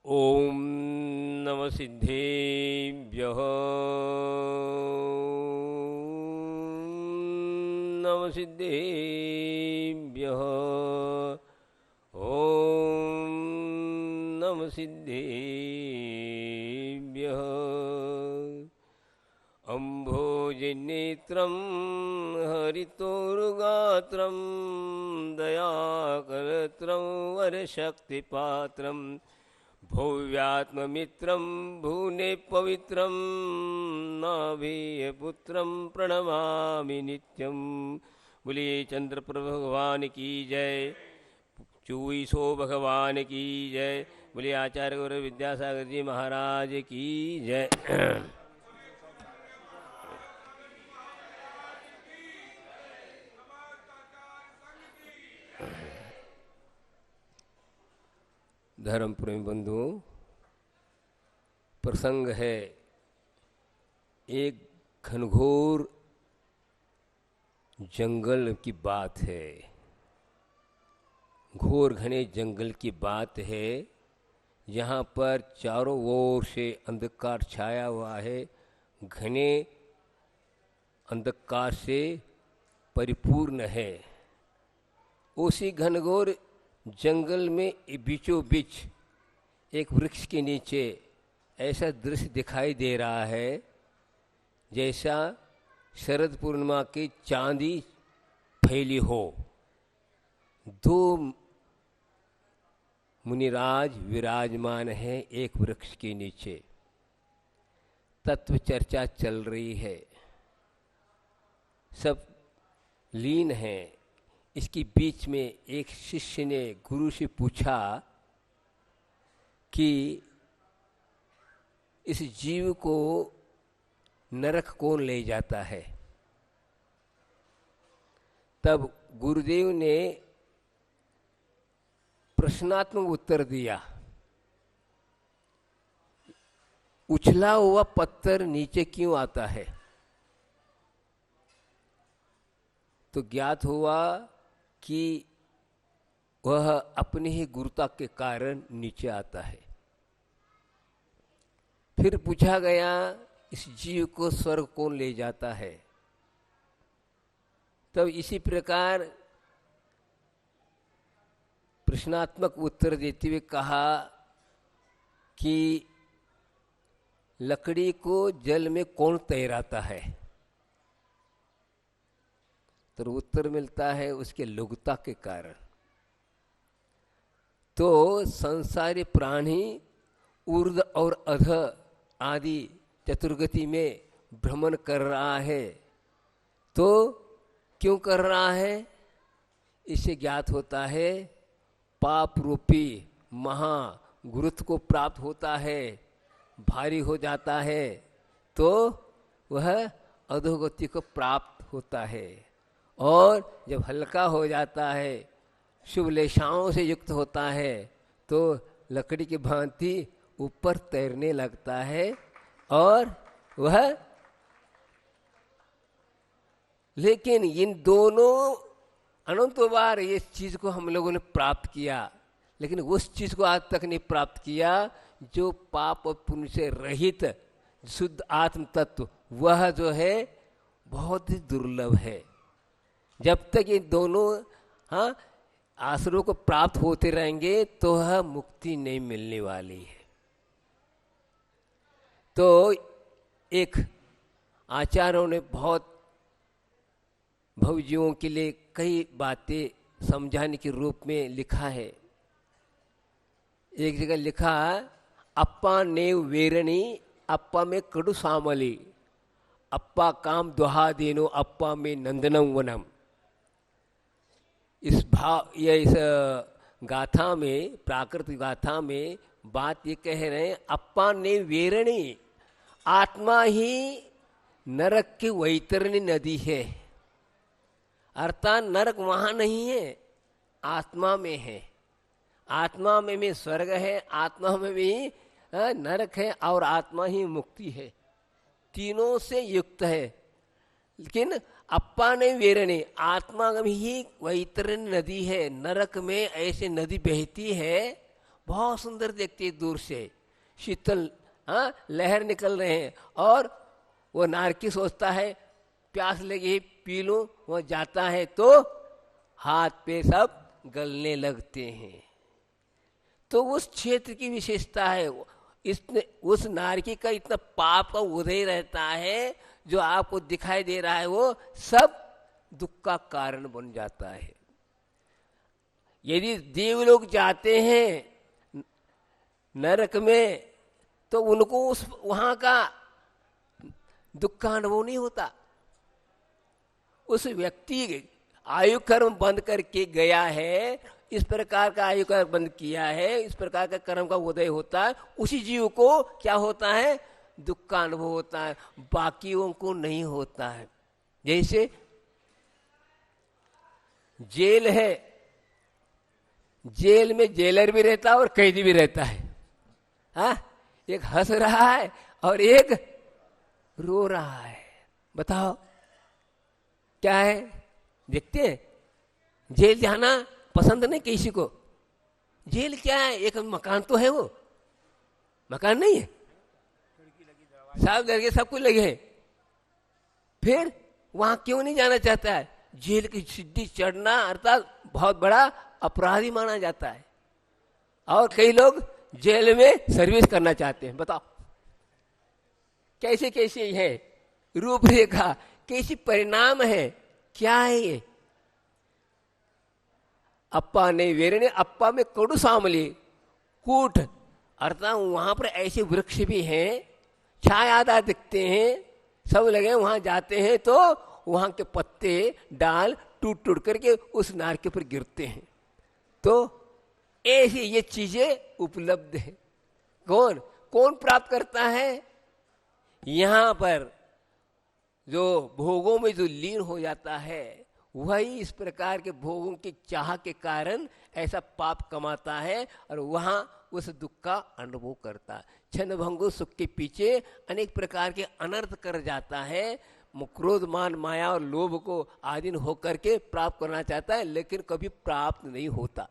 ओम नमः सिद्धेभ्यः नमः सिद्धेभ्यः ओम नमः सिद्धेभ्यः अम्भोजनेत्रं हरितोरुगात्रं दयाकरत्रं वरशक्तिपात्रं भव्यात्ममित्रं भुवने पवित्रं नाभीयपुत्रं प्रणमामि नित्यं। बोलिए चंद्रप्रभ भगवान की जय, चूईसो भगवान की जय। बोलिए आचार्य गुरु विद्यासागर जी महाराज की जय। धर्म प्रेमी बंधुओं, प्रसंग है एक घनघोर जंगल की बात है। घोर घने जंगल की बात है, यहाँ पर चारों ओर से अंधकार छाया हुआ है। घने अंधकार से परिपूर्ण है। उसी घनघोर जंगल में बीचों बीच एक वृक्ष के नीचे ऐसा दृश्य दिखाई दे रहा है जैसा शरद पूर्णिमा की चांदी फैली हो। दो मुनिराज विराजमान हैं एक वृक्ष के नीचे। तत्व चर्चा चल रही है, सब लीन हैं। इसके बीच में एक शिष्य ने गुरु से पूछा कि इस जीव को नरक कौन ले जाता है। तब गुरुदेव ने प्रश्नात्मक उत्तर दिया, उछला हुआ पत्थर नीचे क्यों आता है। तो ज्ञात हुआ कि वह अपने ही गुरुता के कारण नीचे आता है। फिर पूछा गया, इस जीव को स्वर्ग कौन ले जाता है। तब इसी प्रकार प्रश्नात्मक उत्तर देते हुए कहा कि लकड़ी को जल में कौन तैराता है। तो उत्तर मिलता है उसके लघुता के कारण। तो संसारी प्राणी ऊर्ध्व और अध आदि चतुर्गति में भ्रमण कर रहा है। तो क्यों कर रहा है, इससे ज्ञात होता है पाप रूपी महागुरुत्व को प्राप्त होता है, भारी हो जाता है तो वह अधोगति को प्राप्त होता है। और जब हल्का हो जाता है, शुभ लेशाओं से युक्त होता है तो लकड़ी की भांति ऊपर तैरने लगता है। और वह लेकिन इन दोनों अनंतों बार इस चीज को हम लोगों ने प्राप्त किया, लेकिन उस चीज को आज तक नहीं प्राप्त किया जो पाप और पुण्य से रहित शुद्ध आत्म तत्व, वह जो है बहुत ही दुर्लभ है। जब तक ये दोनों आश्रयों को प्राप्त होते रहेंगे तो वह मुक्ति नहीं मिलने वाली है। तो एक आचार्यों ने बहुत भवजीवों के लिए कई बातें समझाने के रूप में लिखा है। एक जगह लिखा, अप्पा नेव वेरणी अप्पा में कड़ु सामली, अप्पा काम दुहा देनो अप्पा में नंदनम वनम। इस गाथा में, प्राकृतिक गाथा में बात ये कह रहे हैं, अप्पा ने वेरणी, आत्मा ही नरक की वैतरणी नदी है। अर्थात नरक वहां नहीं है, आत्मा में है। आत्मा में स्वर्ग है, आत्मा में भी नरक है और आत्मा ही मुक्ति है। तीनों से युक्त है। लेकिन अप्पा ने वेरणी, आत्मा में ही वैतरणी नदी है। नरक में ऐसे नदी बहती है बहुत सुंदर देखती है दूर से, शीतल लहर निकल रहे हैं, और वो नारकी सोचता है प्यास लगी पी लूं, वो जाता है तो हाथ पे सब गलने लगते हैं। तो उस क्षेत्र की विशेषता है, इसने उस नारकी का इतना पाप का उदय रहता है, जो आपको दिखाई दे रहा है वो सब दुख का कारण बन जाता है। यदि देवलोक जाते हैं नरक में तो उनको उस वहां का दुख का अनुभव नहीं होता। उस व्यक्ति आयु कर्म बंद करके गया है, इस प्रकार का आयु कर्म बंद किया है, इस प्रकार का कर्म का उदय होता है, उसी जीव को क्या होता है, दुख का अनुभव होता है, बाकियों को नहीं होता है। जैसे जेल है, जेल में जेलर भी रहता है और कैदी भी रहता है। एक हंस रहा है और एक रो रहा है। बताओ क्या है? देखते हैं, जेल जाना पसंद नहीं किसी को। जेल क्या है? एक मकान तो है, वो मकान नहीं है, सब लगे, सब कुछ लगे हैं, फिर वहां क्यों नहीं जाना चाहता है? जेल की सीढ़ी चढ़ना अर्थात बहुत बड़ा अपराधी माना जाता है, और कई लोग जेल में सर्विस करना चाहते हैं। बताओ कैसे कैसे है रूपरेखा, कैसी परिणाम है, क्या है ये? अप्पा ने वेरने, अप्पा में कडू सामली कूट, अर्थात वहां पर ऐसे वृक्ष भी हैं, छायादार दिखते हैं, सब लगे, वहां जाते हैं तो वहां के पत्ते डाल टूट टूट करके उस नार के ऊपर गिरते हैं। तो ऐसी ये चीजें उपलब्ध है। कौन कौन प्राप्त करता है? यहां पर जो भोगों में जो लीन हो जाता है, वही इस प्रकार के भोगों की चाह के कारण ऐसा पाप कमाता है और वहां उस दुख का अनुभव करता है। क्षण भंगुर सुख के पीछे अनेक प्रकार के अनर्थ कर जाता है। क्रोध मान माया और लोभ को आधीन होकर के प्राप्त करना चाहता है, लेकिन कभी प्राप्त नहीं होता।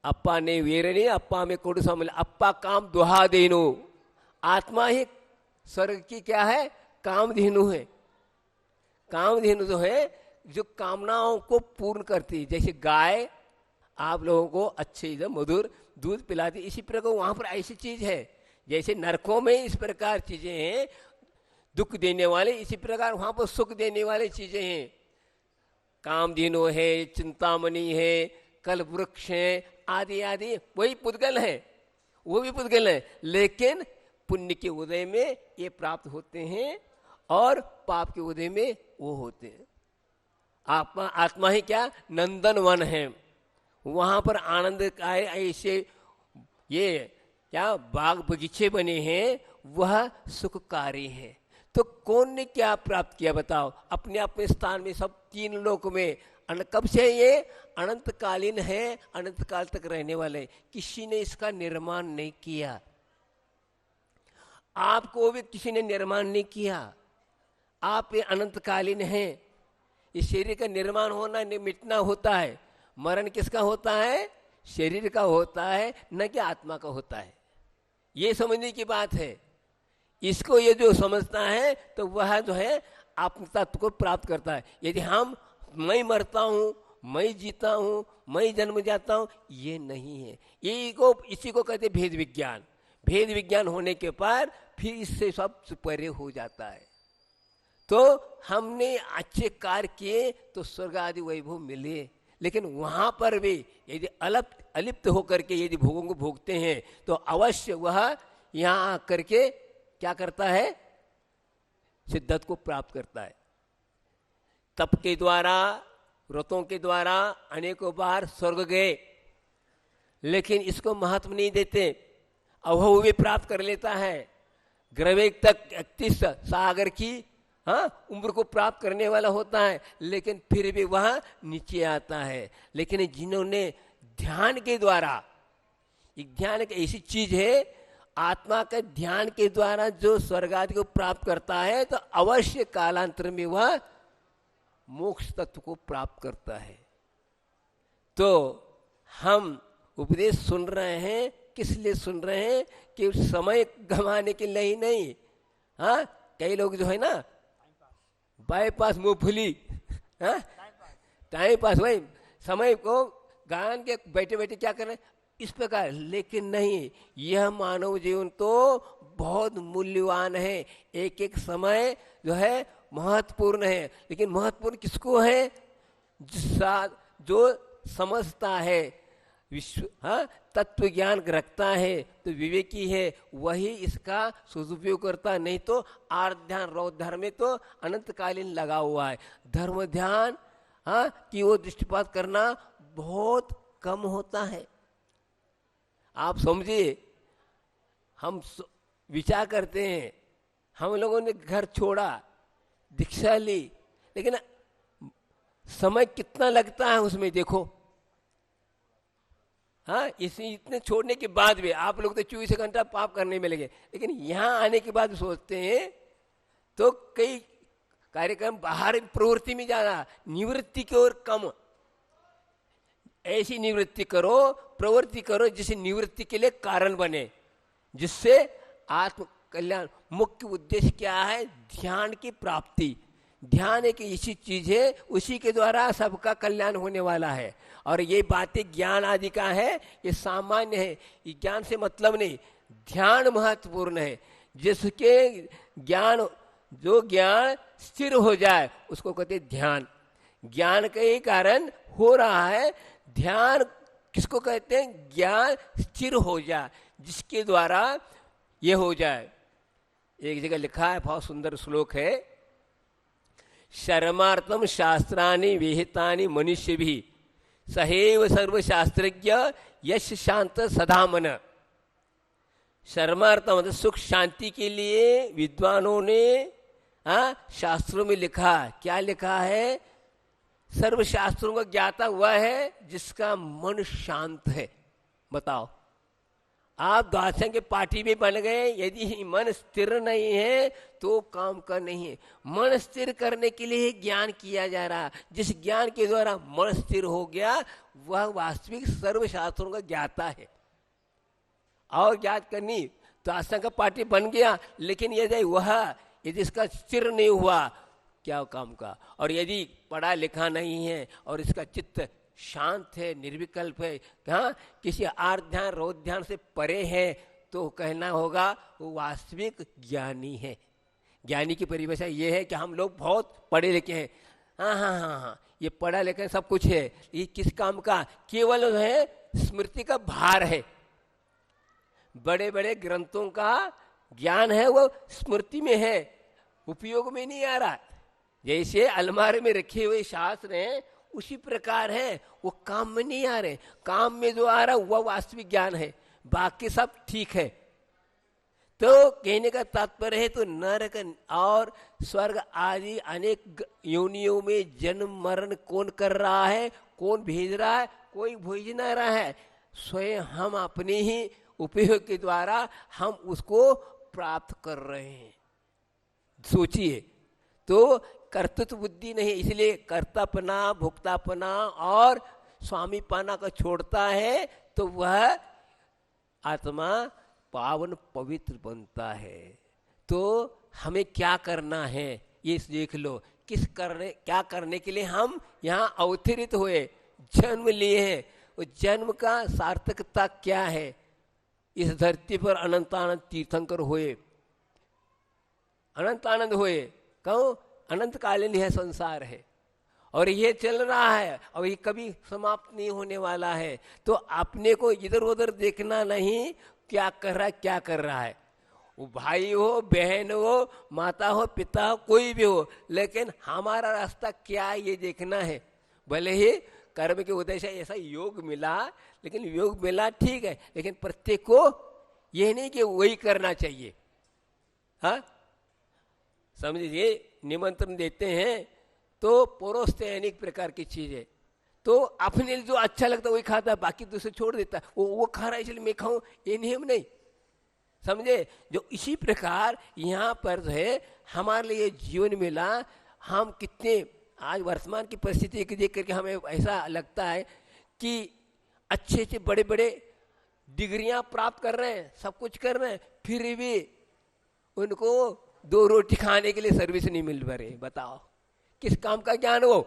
अप्पा ने वेरने, अप्पा में कोड समझ, अप्पा काम दुहा देनो। आत्मा ही स्वर्ग की क्या है? कामधेनु है। कामधेनु जो है, जो कामनाओं को पूर्ण करती है। जैसे गाय आप लोगों को अच्छे मधुर दूध पिलाती, इसी प्रकार वहां पर ऐसी चीज है। जैसे नरकों में इस प्रकार चीजें हैं दुख देने वाले, इसी प्रकार वहां पर सुख देने वाली चीजें हैं। कामधेनु है, चिंतामणि है, कल वृक्ष है, आदि आदि, वही पुद्गल है, वो भी पुद्गल है, लेकिन पुण्य के उदय में ये प्राप्त होते हैं और पाप के उदय में वो होते हैं। आत्मा ही क्या? नंदन वन है, वहां पर आनंद का ऐसे ये क्या बाग बगीचे बने हैं, वह सुखकारी है। तो कौन ने क्या प्राप्त किया बताओ? अपने अपने स्थान में सब तीन लोक में कब से ये अनंतकालीन है, अनंत काल तक रहने वाले, किसी ने इसका निर्माण नहीं किया। आपको भी किसी ने निर्माण नहीं किया, आप ये अनंतकालीन हैं। इस शरीर का निर्माण होना मिटना होता है, मरण किसका होता है? शरीर का होता है, न कि आत्मा का होता है। ये समझने की बात है। इसको ये जो समझता है तो वह जो है आत्म तत्व को प्राप्त करता है। यदि हम मैं मरता हूं, मैं जीता हूं, मैं जन्म जाता हूं, ये नहीं है। इसी को कहते भेद विज्ञान। भेद विज्ञान होने के बाद फिर इससे सब परे हो जाता है। तो हमने अच्छे कार्य किए तो स्वर्ग आदि वैभव मिले, लेकिन वहां पर भी यदि अलिप्त होकर के यदि भोगों को भोगते हैं तो अवश्य वह यहां आकर के क्या करता है? सिद्धत को प्राप्त करता है। तप के द्वारा, व्रतों के द्वारा अनेकों बार स्वर्ग गए, लेकिन इसको महत्व नहीं देते। अभव भी प्राप्त कर लेता है, ग्रवेग तक 31 सागर की उम्र को प्राप्त करने वाला होता है, लेकिन फिर भी वह नीचे आता है। लेकिन जिन्होंने ध्यान के द्वारा, ध्यान एक ऐसी चीज है, आत्मा के ध्यान के द्वारा जो स्वर्ग आदि को प्राप्त करता है तो अवश्य कालांतर में वह मोक्ष तत्व को प्राप्त करता है। तो हम उपदेश सुन रहे हैं, किस लिए सुन रहे हैं? कि समय गंवाने के लिए ही नहीं। हाँ, कई लोग जो है ना बाईपास मूंगफली, हाँ टाइम पास, वही समय को गान के बैठे बैठे क्या कर रहे हैं इस प्रकार। लेकिन नहीं, यह मानव जीवन तो बहुत मूल्यवान है। एक एक समय जो है महत्वपूर्ण है। लेकिन महत्वपूर्ण किसको है? जो समझता है, विश्व, हाँ, तत्व ज्ञान रखता है, तो विवेकी है, वही इसका सदुपयोग करता। नहीं तो आर्थ ध्यान रौद्र धर्म में तो अनंतकालीन लगा हुआ है। धर्म ध्यान, हाँ, कि वो दृष्टिपात करना बहुत कम होता है। आप समझिए, हम विचार करते हैं, हम लोगों ने घर छोड़ा, दीक्षा ली, लेकिन समय कितना लगता है उसमें देखो। हाँ, इतने छोड़ने के बाद भी आप लोग तो 24 घंटा पाप करने में लगे, लेकिन यहाँ आने के बाद सोचते हैं तो कई कार्यक्रम बाहर प्रवृत्ति में जाना, निवृत्ति की ओर कम। ऐसी निवृत्ति करो, प्रवृत्ति करो जिसे निवृत्ति के लिए कारण बने, जिससे आत्म कल्याण। मुख्य उद्देश्य क्या है? ध्यान की प्राप्ति। ध्यान एक ऐसी चीज है, उसी के द्वारा सबका कल्याण होने वाला है। और ये बातें ज्ञान आदि का है, ये सामान्य है, ये ज्ञान से मतलब नहीं। ध्यान महत्वपूर्ण है, जिसके ज्ञान, जो ज्ञान स्थिर हो जाए उसको कहते ध्यान। ज्ञान के ही कारण हो रहा है ध्यान। किसको कहते हैं? ज्ञान स्थिर हो जाए, जिसके द्वारा ये हो जाए। एक जगह लिखा है, बहुत सुंदर श्लोक है, शर्मार्थम शास्त्राणि विहितानि मनुष्य भी सहेव सर्वशास्त्रज्ञ यश शांत सदा मन। शर्मार्थ मतलब सुख शांति के लिए विद्वानों ने शास्त्रों में लिखा। क्या लिखा है? सर्व शास्त्रों का ज्ञाता हुआ है जिसका मन शांत है। बताओ, आप द्वादशा के पार्टी में बन गए, यदि मन स्थिर नहीं है तो काम का नहीं है। मन स्थिर करने के लिए ज्ञान किया जा रहा। जिस ज्ञान के द्वारा मन स्थिर हो गया वह वास्तविक सर्वशास्त्रों का ज्ञाता है। और ज्ञात करनी तो आस्था का पार्टी बन गया, लेकिन यदि इसका स्थिर नहीं हुआ क्या काम का। और यदि पढ़ा लिखा नहीं है और इसका चित्त शांत है, निर्विकल्प है, हाँ, किसी आर्थ ध्यान रौद्र ध्यान से परे है, तो कहना होगा वो वास्तविक ज्ञानी है। ज्ञानी की परिभाषा ये है कि हम लोग बहुत पढ़े लिखे हैं। हाँ हाँ हाँ हाँ, ये पढ़ा लिखा सब कुछ है, ये किस काम का? केवल जो है स्मृति का भार है। बड़े बड़े ग्रंथों का ज्ञान है वो स्मृति में है, उपयोग में नहीं आ रहा। जैसे अलमारी में रखे हुए शास्त्र हैं उसी प्रकार है, वो काम में नहीं आ रहे। काम में जो आ रहा वह वास्तविक ज्ञान है, बाकी सब ठीक है। तो कहने का तात्पर्य है, तो नरक और स्वर्ग आदि अनेक योनियों में जन्म मरण कौन कर रहा है? कौन भेज रहा है? कोई भेज ना रहा है, स्वयं हम अपने ही उपयोग के द्वारा हम उसको प्राप्त कर रहे हैं। सोचिए, तो कर्तृत्व बुद्धि नहीं, इसलिए कर्तापना भुक्तापना और स्वामीपना को छोड़ता है तो वह आत्मा पावन पवित्र बनता है। तो हमें क्या करना है ये देख लो। क्या करने के लिए हम यहाँ अवतरित हुए, जन्म लिए हैं। उस जन्म का सार्थकता क्या है? इस धरती पर अनंतानंद तीर्थंकर हुए, अनंत आनंद हुए। कहो अनंतकालीन यह संसार है और ये चल रहा है और ये कभी समाप्त नहीं होने वाला है। तो अपने को इधर उधर देखना नहीं, क्या कर रहा है, क्या कर रहा है। वो भाई हो, बहन हो, माता हो, पिता हो, कोई भी हो, लेकिन हमारा रास्ता क्या है ये देखना है। भले ही कर्म के उद्देश्य ऐसा योग मिला, लेकिन योग मिला ठीक है, लेकिन प्रत्येक को यह नहीं कि वही करना चाहिए। हाँ, समझिए, निमंत्रण देते हैं तो परोसते हैं अनेक प्रकार की चीजें, तो अपने जो अच्छा लगता है वही खाता है, बाकी दूसरे छोड़ देता है। वो खा रहा है इसलिए मैं खाऊं, ये नियम नहीं। समझे? जो इसी प्रकार यहाँ पर जो है हमारे लिए जीवन मिला, हम कितने आज वर्तमान की परिस्थिति देख करके हमें ऐसा लगता है कि अच्छे अच्छे बड़े बड़े डिग्रियां प्राप्त कर रहे हैं, सब कुछ कर रहे हैं, फिर भी उनको 2 रोटी खाने के लिए सर्विस नहीं मिल पा रही। बताओ किस काम का ज्ञान वो,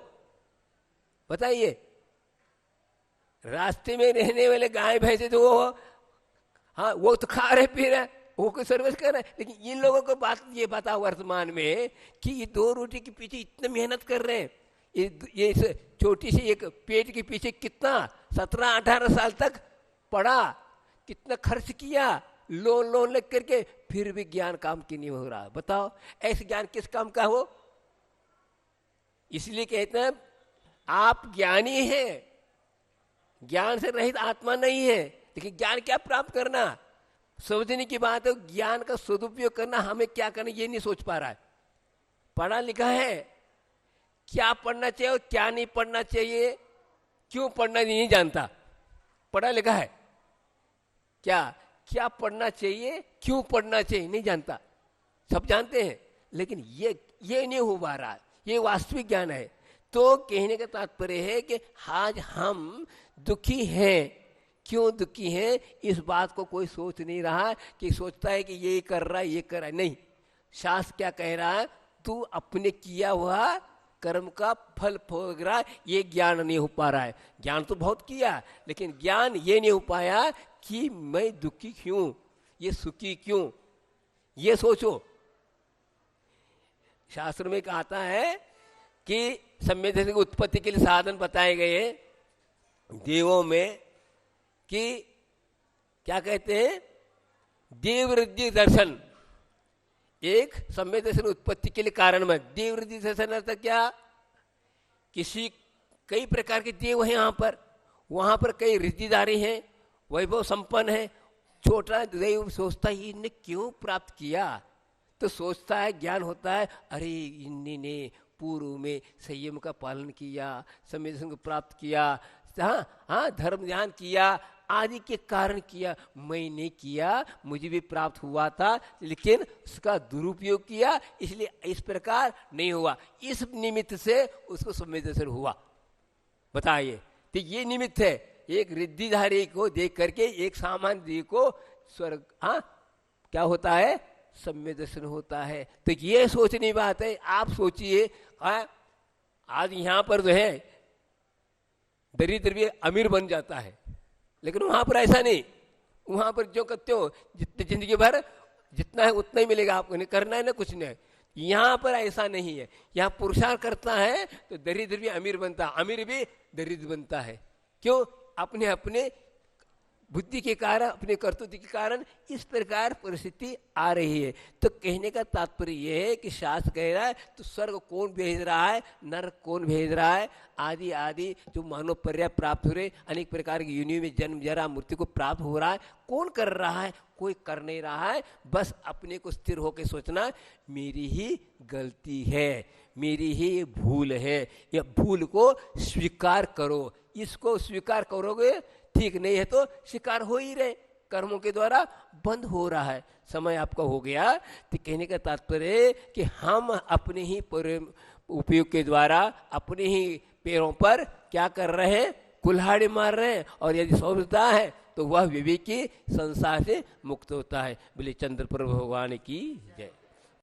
बताइए। रास्ते में रहने वाले गाय भैंसे जो हाँ वो तो खा रहे पी रहे, वो कोई सर्विस कर रहे हैं, लेकिन इन लोगों को बात ये पता वर्तमान में कि ये 2 रोटी के पीछे इतनी मेहनत कर रहे हैं। ये छोटी सी एक पेट के पीछे कितना 17-18 साल तक पढ़ा, कितना खर्च किया, लोन लग करके, फिर भी ज्ञान काम की नहीं हो रहा। बताओ ऐसे ज्ञान किस काम का हो? इसलिए कहते हैं आप ज्ञानी हैं, ज्ञान से रहित आत्मा नहीं है। लेकिन ज्ञान क्या प्राप्त करना, समझने की बात है। ज्ञान का सदुपयोग करना, हमें क्या करना ये नहीं सोच पा रहा है। पढ़ा लिखा है, क्या पढ़ना चाहिए और क्या नहीं पढ़ना चाहिए, क्यों पढ़ना नहीं जानता। पढ़ा लिखा है, क्या पढ़ना चाहिए, क्यों पढ़ना चाहिए नहीं जानता। सब जानते हैं, लेकिन ये नहीं हो पा रहा। ये वास्तविक ज्ञान है। तो कहने का तात्पर्य है कि आज हम दुखी हैं। क्यों दुखी हैं, इस बात को कोई सोच नहीं रहा, कि सोचता है कि ये कर रहा है, ये कर रहा है। नहीं, शास्त्र क्या कह रहा है, तू अपने किया हुआ कर्म का फल भोग रहा है, ये ज्ञान नहीं हो पा रहा है। ज्ञान तो बहुत किया, लेकिन ज्ञान ये नहीं हो पाया कि मैं दुखी क्यों, ये सुखी क्यों, ये सोचो। शास्त्र में कहता है कि सम्यक की उत्पत्ति के लिए साधन बताए गए देवों में, कि क्या कहते हैं, देववृद्धि दर्शन एक सम्यक दर्शन उत्पत्ति के लिए कारण में। देववृद्धि दर्शन अर्थ क्या, कई प्रकार के देव हैं यहाँ पर, वहाँ पर कई रिद्धिदारी हैं, वैभव संपन्न है। छोटा देव सोचता है इनने क्यों प्राप्त किया, तो सोचता है, ज्ञान होता है, अरे इन्होंने पूर्व में संयम का पालन किया, सम्यक दर्शन को प्राप्त किया, हाँ धर्म ध्यान किया, आदि के कारण किया। मैंने किया, मुझे भी प्राप्त हुआ था, लेकिन उसका दुरुपयोग किया, इसलिए इस प्रकार नहीं हुआ। इस निमित्त से उसको सम्यक दर्शन हुआ। बताइए, तो ये निमित्त है। एक रिद्धिधारी को देख करके एक सामान्य देव को स्वर्ग, हाँ क्या होता है, सम्यक दर्शन होता है। तो ये सोचने बात है। आप सोचिए, आज यहाँ पर जो है दरिद्र भी अमीर बन जाता है, लेकिन वहां पर ऐसा नहीं। वहां पर जो करते हो जितनी जिंदगी भर जितना है उतना ही मिलेगा, आपको नहीं करना है ना कुछ नहीं। यहाँ पर ऐसा नहीं है। यहाँ पुरुषार्थ करता है तो दरिद्र भी अमीर बनता है, अमीर भी दरिद्र बनता है। क्यों? अपने अपने बुद्धि के कारण, अपने कर्तव्य के कारण इस प्रकार परिस्थिति आ रही है। तो कहने का तात्पर्य यह है कि शास्त्र कह रहा है तो स्वर्ग कौन भेज रहा है, नरक कौन भेज रहा है, आदि आदि जो मानव पर्याय प्राप्त हो रहे, अनेक प्रकार की योनियों में जन्म जरा मृत्यु को प्राप्त हो रहा है, कौन कर रहा है? कोई कर नहीं रहा है। बस अपने को स्थिर होकर सोचना, मेरी ही गलती है, मेरी ही भूल है। यह भूल को स्वीकार करो। इसको स्वीकार करोगे, ठीक नहीं है तो शिकार हो ही रहे, कर्मों के द्वारा बंद हो रहा है। समय आपका हो गया। तो कहने का तात्पर्य कि हम अपने ही उपयोग के द्वारा अपने ही पैरों पर क्या कर रहे हैं, कुल्हाड़ी मार रहे हैं। और यदि समझता है तो वह विवेकी संसार से मुक्त होता है। बोले चंद्र प्रभु भगवान की जय।